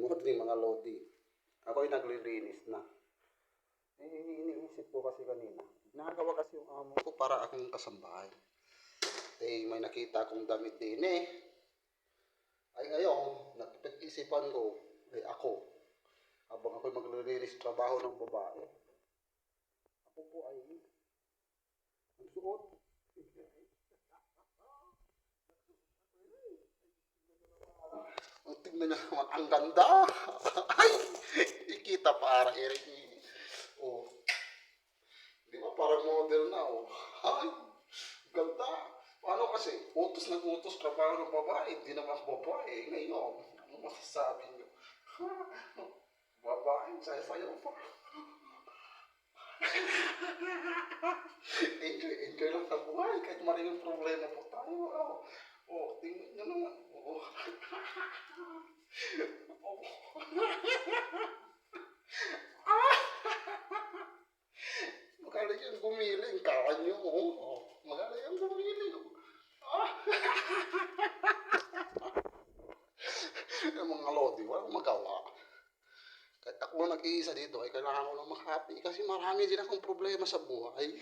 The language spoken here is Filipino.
morning mga lodi. Ako'y naglilinis na. Iniisip ko kasi kanina. Nagawa kasi yung amo ko para akong kasambahay. May nakita akong damit din eh. Ay ngayon, napag-isipan ko, ako. Habang ako'y maglilinis trabaho ng babae. Ako po ay nagsuot. Ang tignan niya naman, ang ganda. Ay, ikita para Eric. Oh, di ba parang model na oh. Ay, ganda. Paano kasi? Utos ng utos trabaho ng babae. Hindi naman babae. Ngayon, ano masasabi niyo? Babae, sayo-sayo pa. Enjoy lang sa buhay. Kahit maraming problema po tayo. Oh, tingnan niyo naman. Oh. Magaling yung gumiling. Kawan nyo. Oh. Magaling yung gumiling. Ah. Yung mga lodi, walang magawa. Kahit ako nag-iisa dito, ay kailangan ko lang mag-happy kasi marami din akong problema sa buhay.